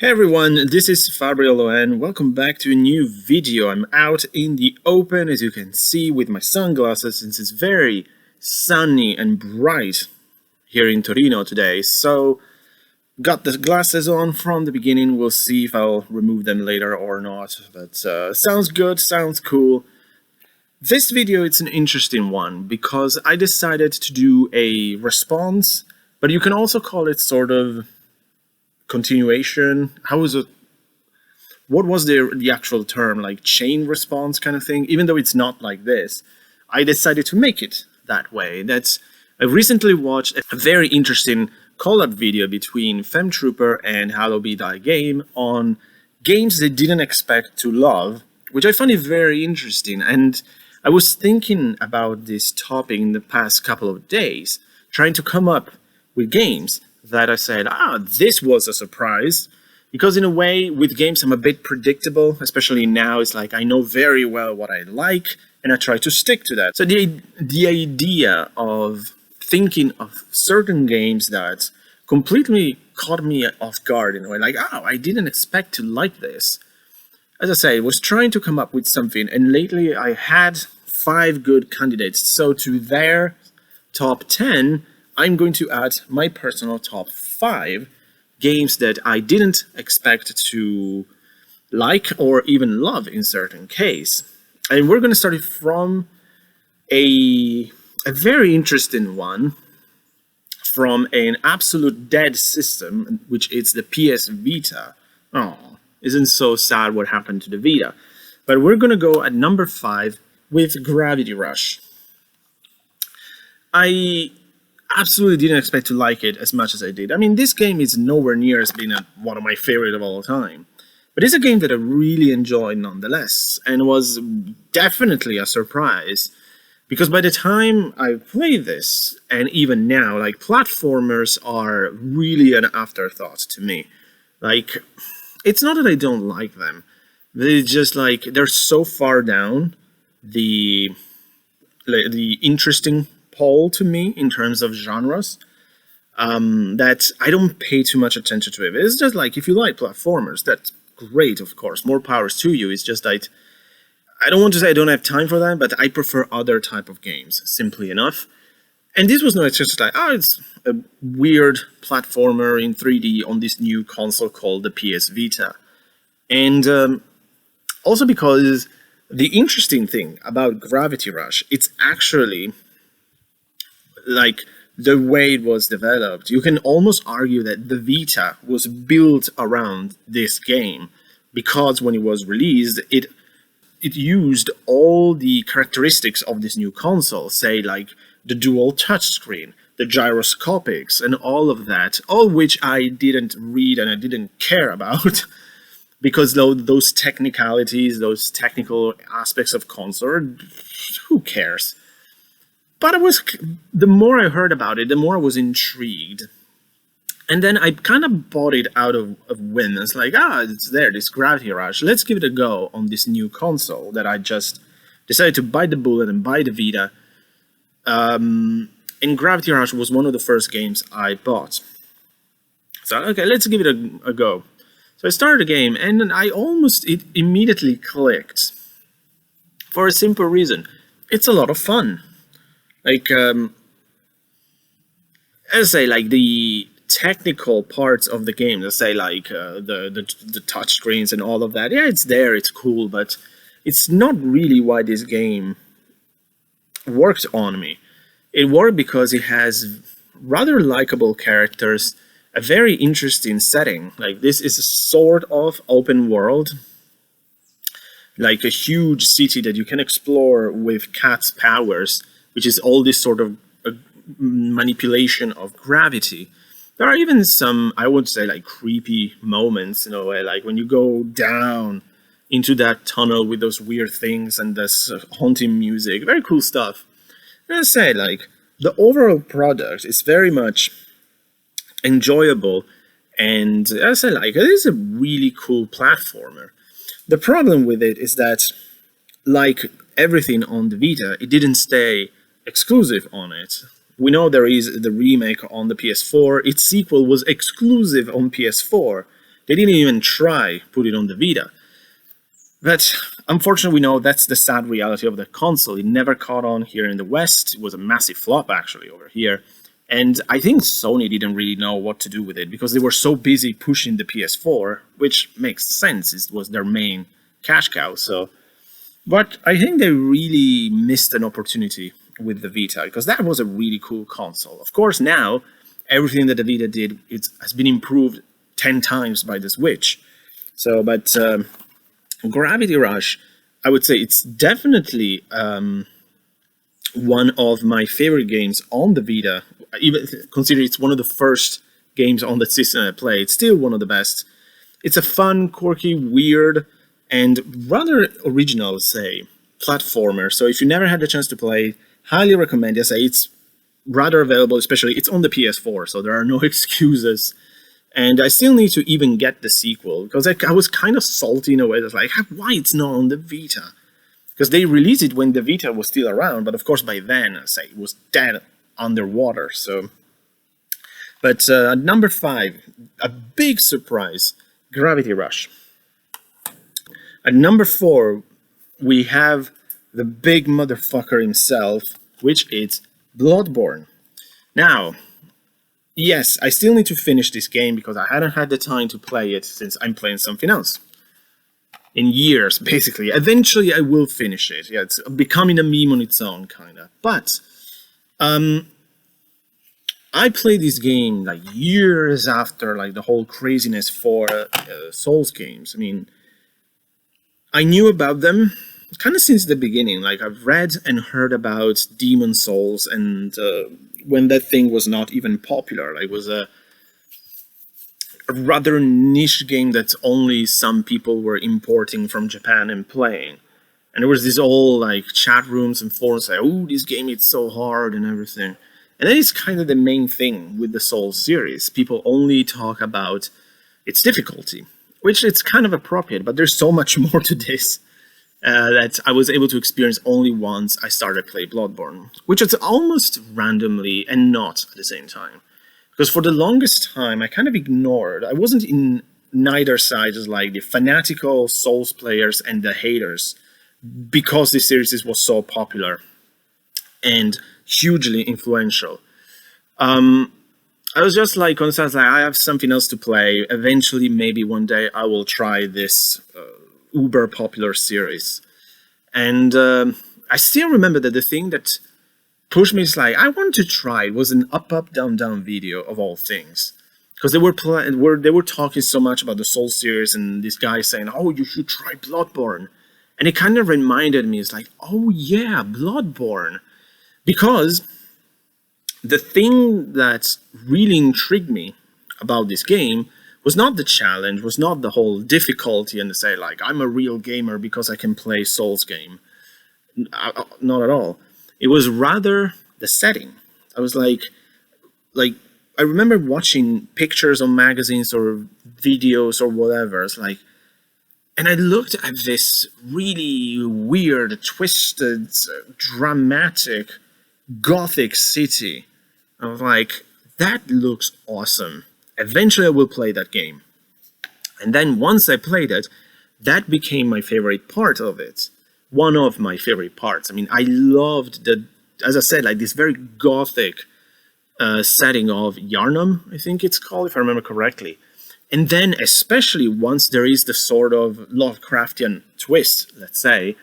Hey everyone, this is Fabriolo and welcome back to a new video. I'm out in the open, as you can see, with my sunglasses since it's very sunny and bright here in Torino today. So, got the glasses on from the beginning. We'll see if I'll remove them later or not. But sounds good, sounds cool. This video is an interesting one because I decided to do a response, but you can also call it sort of continuation. How was it? What was the actual term? Like chain response kind of thing? Even though it's not like this, I decided to make it that way. I recently watched a very interesting collab video between Femtrooper and Hallowed game on games they didn't expect to love, which I found it very interesting. And I was thinking about this topic in the past couple of days, trying to come up with games that I said, this was a surprise. Because in a way, with games, I'm a bit predictable, especially now. It's like I know very well what I like, and I try to stick to that. So the idea of thinking of certain games that completely caught me off guard in a way, like, I didn't expect to like this. As I say, I was trying to come up with something, and lately I had 5 good candidates. So to their top 10, I'm going to add my personal top 5 games that I didn't expect to like or even love in certain case. And we're going to start it from a very interesting one, from an absolute dead system, which is the PS Vita. Oh, isn't so sad what happened to the Vita. But we're going to go at number 5 with Gravity Rush. I absolutely didn't expect to like it as much as I did. I mean, this game is nowhere near as being one of my favorite of all time. But it's a game that I really enjoyed nonetheless, and was definitely a surprise. Because by the time I played this, and even now, like, platformers are really an afterthought to me. Like, it's not that I don't like them. It's just like, they're so far down the interesting pole to me in terms of genres that I don't pay too much attention to it. It's just like, if you like platformers, that's great, of course, more powers to you. It's just like, I don't want to say I don't have time for that, but I prefer other type of games, simply enough. And this was not just like, it's a weird platformer in 3D on this new console called the PS Vita. And also because the interesting thing about Gravity Rush, it's actually like the way it was developed. You can almost argue that the Vita was built around this game, because when it was released, it used all the characteristics of this new console, say like the dual touchscreen, the gyroscopics, and all of that, all which I didn't read and I didn't care about, because those technicalities, those technical aspects of console, who cares? But the more I heard about it, the more I was intrigued. And then I kind of bought it out of whim. It's like, it's there, this Gravity Rush. Let's give it a go on this new console that I just decided to bite the bullet and buy the Vita. And Gravity Rush was one of the first games I bought. So, okay, let's give it a go. So I started the game, and then it immediately clicked. For a simple reason. It's a lot of fun. Like, as I say, like, the technical parts of the game, let's say, like, the touch screens and all of that, yeah, it's there, it's cool, but it's not really why this game worked on me. It worked because it has rather likable characters, a very interesting setting. Like, this is a sort of open world, like a huge city that you can explore with Cat's powers, which is all this sort of manipulation of gravity. There are even some, I would say, like, creepy moments in a way, like when you go down into that tunnel with those weird things and this haunting music. Very cool stuff. And I say, like, the overall product is very much enjoyable, and as I say, like, it is a really cool platformer. The problem with it is that, like everything on the Vita, it didn't stay exclusive on it. We know there is the remake on the PS4. Its sequel was exclusive on PS4. They didn't even try put it on the Vita. But unfortunately, we know that's the sad reality of the console. It never caught on here in the West. It was a massive flop, actually, over here. And I think Sony didn't really know what to do with it because they were so busy pushing the PS4, which makes sense. It was their main cash cow. But I think they really missed an opportunity with the Vita because that was a really cool console. Of course, now everything that the Vita did has been improved 10 times by the Switch. But Gravity Rush, I would say it's definitely one of my favorite games on the Vita. Even considering it's one of the first games on the system I played, it's still one of the best. It's a fun, quirky, weird, and rather original, I would say, platformer. So if you never had the chance to play it, highly recommend it. I say it's rather available, especially it's on the PS4, so there are no excuses. And I still need to even get the sequel, because I was kind of salty in a way that's like, why it's not on the Vita? Because they released it when the Vita was still around, but of course by then, I say, it was dead underwater. But number 5, a big surprise, Gravity Rush. At number 4, we have the big motherfucker himself, which is Bloodborne. Now, yes, I still need to finish this game because I hadn't had the time to play it since I'm playing something else. In years, basically. Eventually, I will finish it. Yeah, it's becoming a meme on its own, kind of. But I played this game like years after like the whole craziness for Souls games. I mean, I knew about them kind of since the beginning. Like I've read and heard about Demon Souls, and when that thing was not even popular, like it was a rather niche game that only some people were importing from Japan and playing. And there was this all like chat rooms and forums like, oh, this game is so hard and everything. And that is kind of the main thing with the Souls series. People only talk about its difficulty, which it's kind of appropriate, but there's so much more to this that I was able to experience only once I started playing Bloodborne, which was almost randomly and not at the same time. Because for the longest time, I kind of ignored. I wasn't in neither side as like the fanatical Souls players and the haters, because this series was so popular and hugely influential. I was just like, constantly like, I have something else to play. Eventually, maybe one day I will try this uber popular series. And I still remember that the thing that pushed me is like, I wanted to try. It was an up, up, down, down video of all things. Because they were talking so much about the Soul series, and this guy saying, oh, you should try Bloodborne. And it kind of reminded me, it's like, oh yeah, Bloodborne. Because the thing that really intrigued me about this game was not the challenge, was not the whole difficulty and to say, like, I'm a real gamer because I can play Souls game. Not at all. It was rather the setting. I was like, I remember watching pictures on magazines or videos or whatever. It's like, and I looked at this really weird, twisted, dramatic, gothic city. I was like, that looks awesome. Eventually I will play that game. And then once I played it, that became my favorite part of it. One of my favorite parts. I mean, I loved as I said, like this very gothic setting of Yharnam, I think it's called, if I remember correctly. And then especially once there is the sort of Lovecraftian twist, let's say,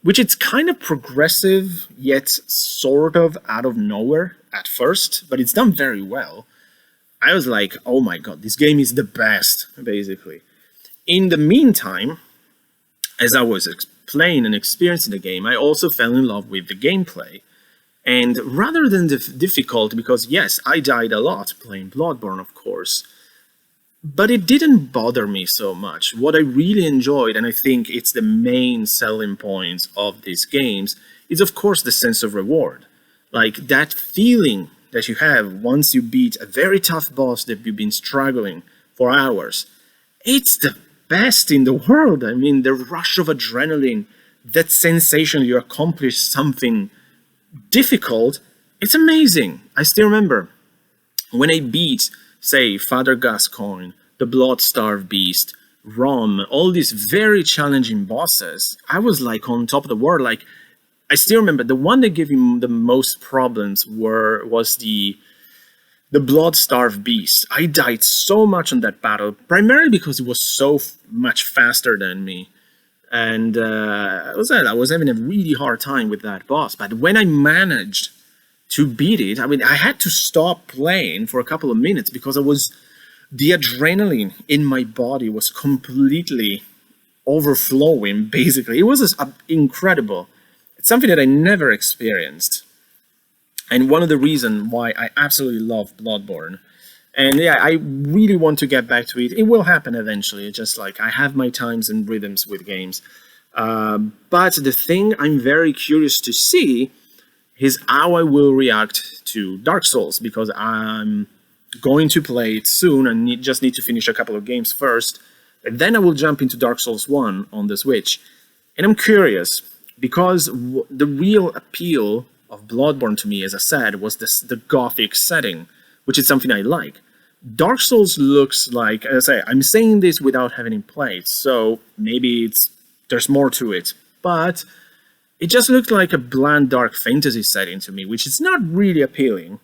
which it's kind of progressive, yet sort of out of nowhere at first, but it's done very well. I was like, oh my god, this game is the best, basically. In the meantime, as I was playing and experiencing the game, I also fell in love with the gameplay. And rather than the difficulty, because yes, I died a lot playing Bloodborne, of course, but it didn't bother me so much. What I really enjoyed, and I think it's the main selling point of these games, is of course the sense of reward. Like that feeling that you have once you beat a very tough boss that you've been struggling for hours. It's the best in the world. I mean, the rush of adrenaline, that sensation you accomplished something difficult, it's amazing. I still remember when I beat, say, Father Gascoigne the Blood-Starved Beast, Rom, all these very challenging bosses, I was like on top of the world. Like, I still remember the one that gave me the most problems was the Blood-Starved Beast. I died so much on that battle, primarily because it was so much faster than me. And I was having a really hard time with that boss. But when I managed to beat it, I mean, I had to stop playing for a couple of minutes because the adrenaline in my body was completely overflowing, basically. It was incredible. It's something that I never experienced. And one of the reasons why I absolutely love Bloodborne. And yeah, I really want to get back to it. It will happen eventually. It's just like I have my times and rhythms with games. But the thing I'm very curious to see is how I will react to Dark Souls, because I'm going to play it soon and just need to finish a couple of games first. And then I will jump into Dark Souls 1 on the Switch. And I'm curious, because the real appeal of Bloodborne to me, as I said, was the gothic setting, which is something I like. Dark Souls looks like, as I say, I'm saying this without having played, so maybe there's more to it, but it just looked like a bland dark fantasy setting to me, which is not really appealing.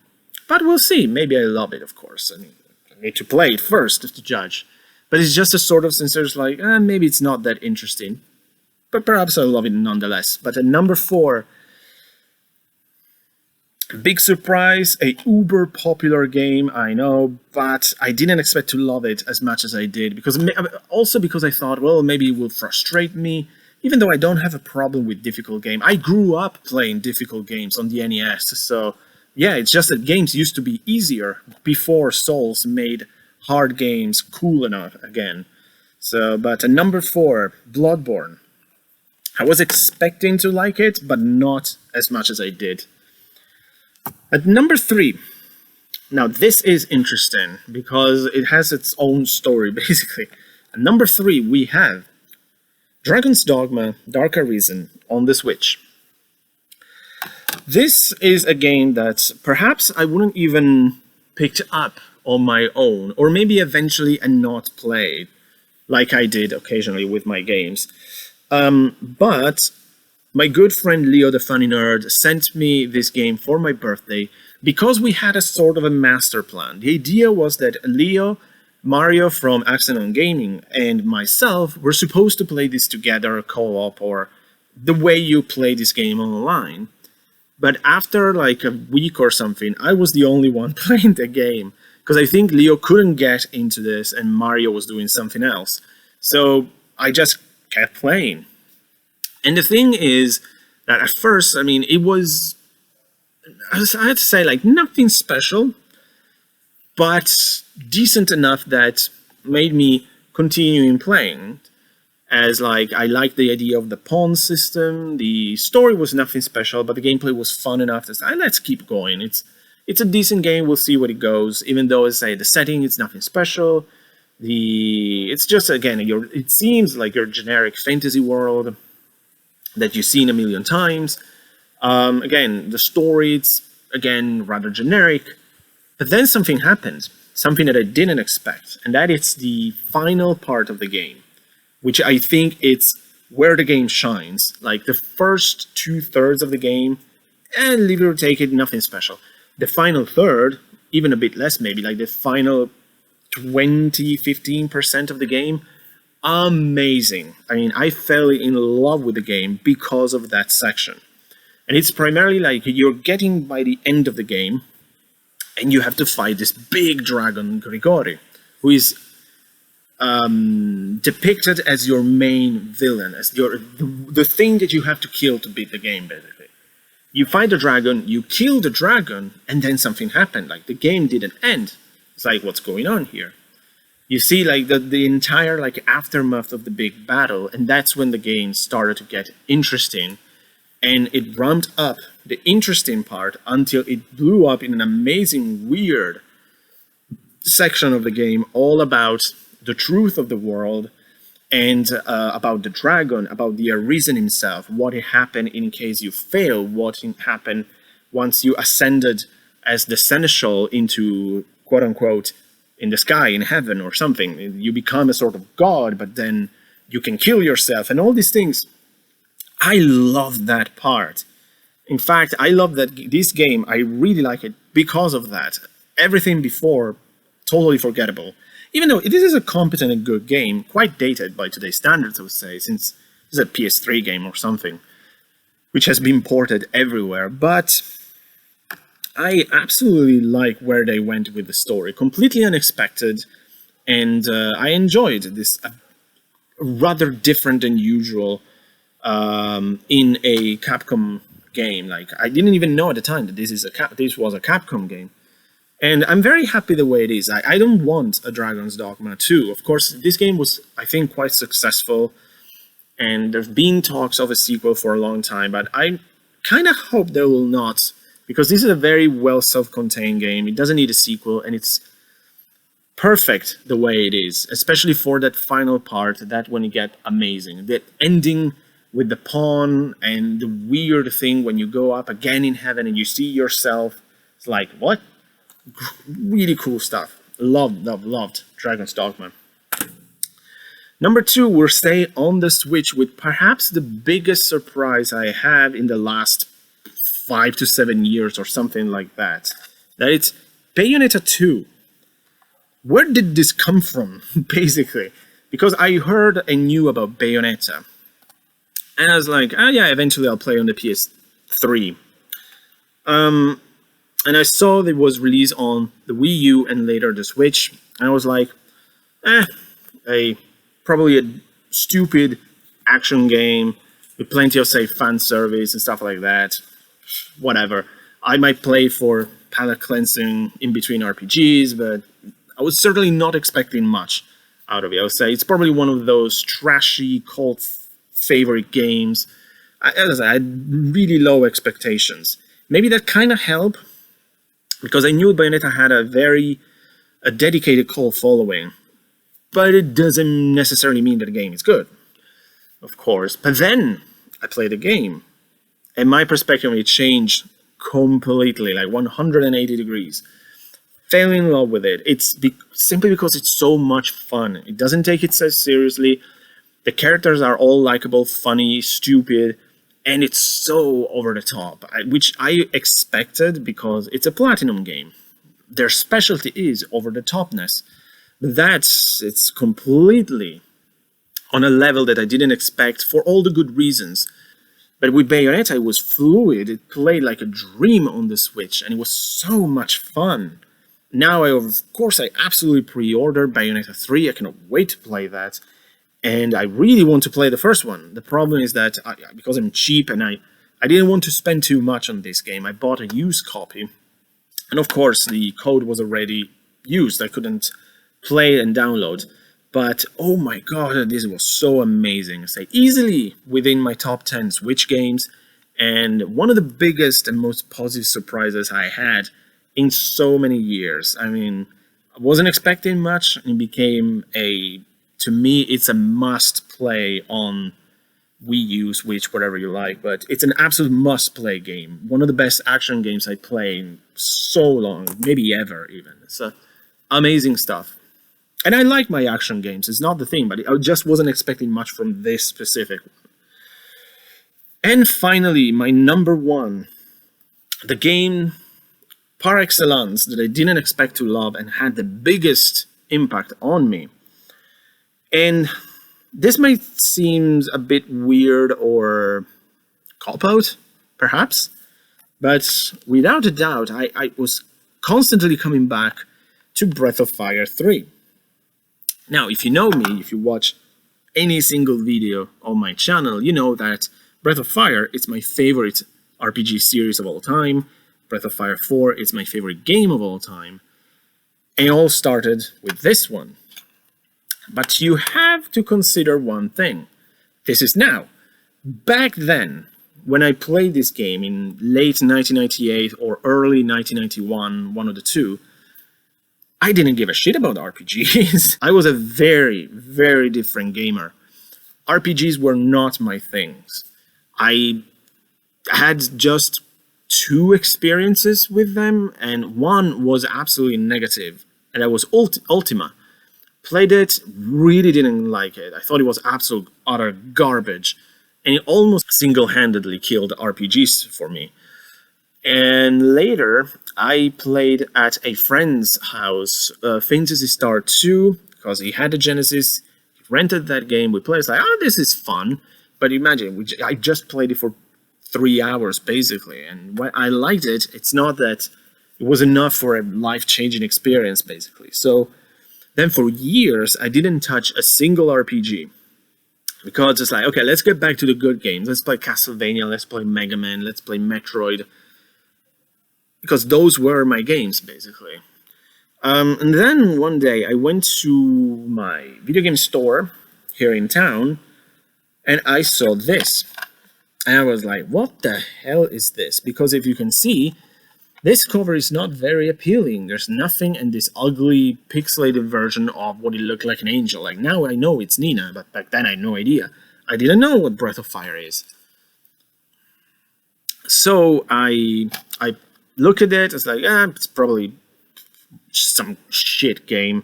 But we'll see. Maybe I love it, of course. I mean, I need to play it first to judge. But it's just a sort of sense there's like, maybe it's not that interesting. But perhaps I love it nonetheless. But at number 4, big surprise, a uber popular game, I know, but I didn't expect to love it as much as I did. Because I thought, well, maybe it will frustrate me, even though I don't have a problem with difficult games. I grew up playing difficult games on the NES, so yeah, it's just that games used to be easier before Souls made hard games cool enough again. So, but at number 4, Bloodborne. I was expecting to like it, but not as much as I did. At number 3, now this is interesting because it has its own story, basically. At number 3, we have Dragon's Dogma Dark Arisen on the Switch. This is a game that perhaps I wouldn't even picked up on my own, or maybe eventually and not played, like I did occasionally with my games. But my good friend Leo the Funny Nerd sent me this game for my birthday because we had a sort of a master plan. The idea was that Leo, Mario from Accident Gaming, and myself were supposed to play this together, co-op, or the way you play this game online. But after like a week or something, I was the only one playing the game, because I think Leo couldn't get into this and Mario was doing something else. So I just kept playing. And the thing is that at first, I mean, it was, I had to say, like, nothing special, but decent enough that made me continue playing. As, like, I liked the idea of the pawn system, the story was nothing special, but the gameplay was fun enough to say, let's keep going. It's a decent game, we'll see where it goes, even though, as I say, the setting is nothing special. It's just, again, it seems like your generic fantasy world that you've seen a million times. Again, the story, it's, again, rather generic. But then something happens, something that I didn't expect, and that is the final part of the game, which I think it's where the game shines. Like, the first 2/3 of the game, and leave it or take it, nothing special. The final third, even a bit less maybe, like the final 15% of the game, amazing. I mean, I fell in love with the game because of that section. And it's primarily like you're getting by the end of the game and you have to fight this big dragon, Grigori, who is depicted as your main villain, as the thing that you have to kill to beat the game, basically. You fight the dragon, you kill the dragon, and then something happened. Like, the game didn't end. It's like, what's going on here? You see, like, the entire, like, aftermath of the big battle, and that's when the game started to get interesting. And it ramped up the interesting part until it blew up in an amazing, weird section of the game all about the truth of the world, and about the dragon, about the Arisen himself, what happened in case you fail, what happened once you ascended as the seneschal into, quote-unquote, in the sky, in heaven or something. You become a sort of god, but then you can kill yourself and all these things. I love that part. In fact, I love that this game, I really like it because of that. Everything before, totally forgettable. Even though this is a competent and good game, quite dated by today's standards, I would say, since it's a PS3 game or something, which has been ported everywhere. But I absolutely like where they went with the story. Completely unexpected, and I enjoyed this rather different than usual in a Capcom game. Like, I didn't even know at the time that this was a Capcom game. And I'm very happy the way it is. I don't want a Dragon's Dogma 2. Of course, this game was, I think, quite successful, and there's been talks of a sequel for a long time, but I kind of hope there will not, because this is a very well self-contained game. It doesn't need a sequel, and it's perfect the way it is, especially for that final part, that when you get amazing. That ending with the pawn and the weird thing when you go up again in heaven and you see yourself. It's like, what? Really cool stuff. Loved Dragon's Dogma. Number 2, we'll stay on the Switch with perhaps the biggest surprise I have in the last 5 to 7 years or something like that. That it's Bayonetta 2. Where did this come from, basically? Because I heard and knew about Bayonetta. And I was like, oh yeah, eventually I'll play on the PS3. And I saw that it was released on the Wii U and later the Switch. And I was like, probably a stupid action game with plenty of, say, fan service and stuff like that. Whatever. I might play for palate cleansing in between RPGs, but I was certainly not expecting much out of it. I would say it's probably one of those trashy cult favorite games. As I had really low expectations. Maybe that kind of helped, because I knew Bayonetta had a dedicated cult following, but it doesn't necessarily mean that the game is good, of course. But then I played the game, and my perspective on it changed completely, like 180 degrees. Fell in love with it. It's simply because it's so much fun. It doesn't take itself seriously. The characters are all likable, funny, stupid, and it's so over the top, which I expected because it's a Platinum game. Their specialty is over the topness. It's completely on a level that I didn't expect for all the good reasons. But with Bayonetta, it was fluid. It played like a dream on the Switch, and it was so much fun. Now, of course, I absolutely pre-ordered Bayonetta 3. I cannot wait to play that. And I really want to play the first one. The problem is that because I'm cheap and I didn't want to spend too much on this game, I bought a used copy. And of course, the code was already used. I couldn't play and download. But oh my god, this was so amazing. I say easily within my top 10 Switch games. And one of the biggest and most positive surprises I had in so many years. I mean, I wasn't expecting much. It became to me, it's a must-play on Wii U, Switch, whatever you like, but it's an absolute must-play game. One of the best action games I played in so long, maybe ever even. It's amazing stuff. And I like my action games, it's not the thing, but I just wasn't expecting much from this specific one. And finally, my number 1, the game par excellence that I didn't expect to love and had the biggest impact on me. And this might seem a bit weird or cop-out, perhaps, but without a doubt, I was constantly coming back to Breath of Fire 3. Now, if you know me, if you watch any single video on my channel, you know that Breath of Fire is my favorite RPG series of all time. Breath of Fire 4 is my favorite game of all time. And it all started with this one. But you have to consider one thing. This is now. Back then, when I played this game in late 1998 or early 1991, one of the two, I didn't give a shit about RPGs. I was a very, very different gamer. RPGs were not my things. I had just 2 experiences with them, and one was absolutely negative. and that was Ultima. Played it, really didn't like it. I thought it was absolute utter garbage, and it almost single-handedly killed RPGs for me. And later, I played at a friend's house, Phantasy Star 2, because he had a Genesis. He rented that game. We played. It's like, oh, this is fun. But imagine, I just played it for 3 hours, basically. And when I liked it, it's not that it was enough for a life-changing experience, basically. So then for years, I didn't touch a single RPG. Because it's like, okay, let's get back to the good games. Let's play Castlevania, let's play Mega Man, let's play Metroid. Because those were my games, basically. And then one day, I went to my video game store here in town, and I saw this. And I was like, what the hell is this? Because if you can see, this cover is not very appealing. There's nothing in this ugly, pixelated version of what it looked like an angel. Like, now I know it's Nina, but back then I had no idea. I didn't know what Breath of Fire is. So I look at it, it's like, it's probably some shit game.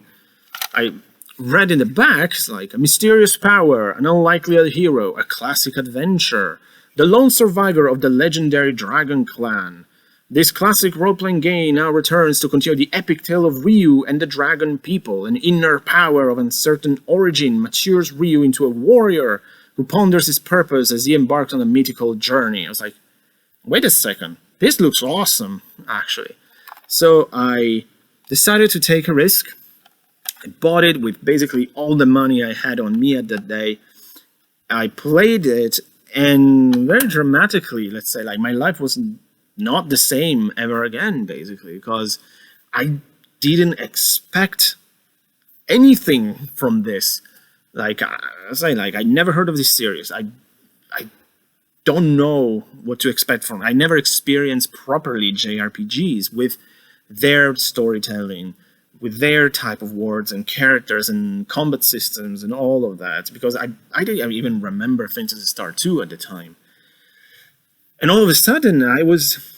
I read in the back, it's like, a mysterious power, an unlikely hero, a classic adventure, the lone survivor of the legendary Dragon Clan. This classic role-playing game now returns to continue the epic tale of Ryu and the Dragon People. An inner power of uncertain origin matures Ryu into a warrior who ponders his purpose as he embarks on a mythical journey. I was like, wait a second, this looks awesome, actually. So I decided to take a risk. I bought it with basically all the money I had on me at that day. I played it, and very dramatically, let's say, like, my life was not the same ever again, basically, because I didn't expect anything from this. Like, I say, like, I never heard of this series. I don't know what to expect from it. I never experienced properly JRPGs with their storytelling, with their type of words and characters and combat systems and all of that, because I didn't even remember Phantasy Star 2 at the time. And all of a sudden, I was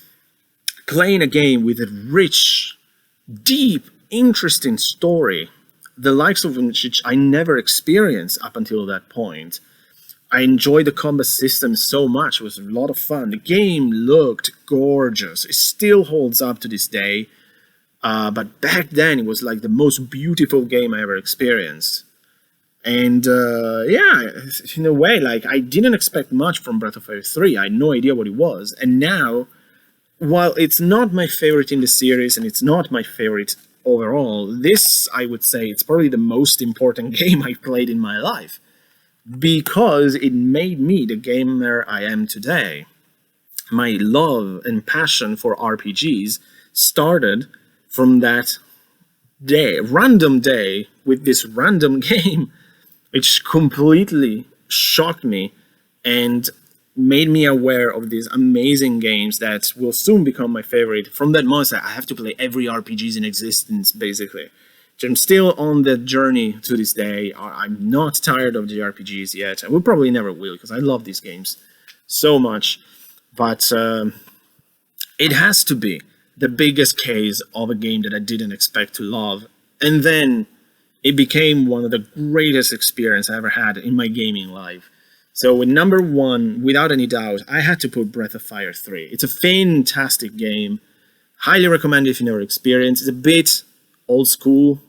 playing a game with a rich, deep, interesting story, the likes of which I never experienced up until that point. I enjoyed the combat system so much. It was a lot of fun. The game looked gorgeous. It still holds up to this day. But back then, it was like the most beautiful game I ever experienced. And yeah, in a way, like, I didn't expect much from Breath of Fire 3. I had no idea what it was. And now, while it's not my favorite in the series, and it's not my favorite overall, this, I would say, it's probably the most important game I've played in my life, because it made me the gamer I am today. My love and passion for RPGs started from that day, random day, with this random game, which completely shocked me and made me aware of these amazing games that will soon become my favorite. From that moment, I have to play every RPGs in existence, basically. I'm still on that journey to this day. I'm not tired of the RPGs yet. I will probably never will, because I love these games so much. But it has to be the biggest case of a game that I didn't expect to love. And then it became one of the greatest experiences I ever had in my gaming life. So with number one, without any doubt, I had to put Breath of Fire 3. It's a fantastic game. Highly recommend it if you never experienced. It's a bit old school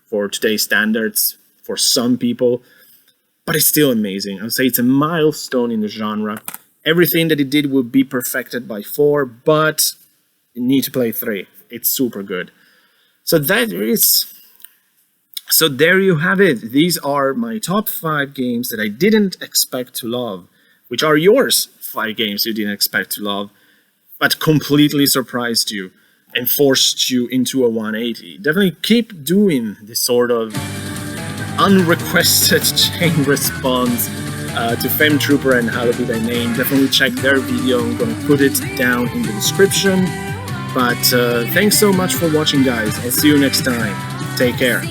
for today's standards for some people, but it's still amazing. I would say it's a milestone in the genre. Everything that it did will be perfected by 4, but you need to play 3. It's super good. So there you have it. These are my top 5 games that I didn't expect to love, which are yours 5 games you didn't expect to love, but completely surprised you and forced you into a 180. Definitely keep doing this sort of unrequested chain response to Femtrooper and Hallowed by name. Definitely check their video. I'm going to put it down in the description. But thanks so much for watching, guys. I'll see you next time. Take care.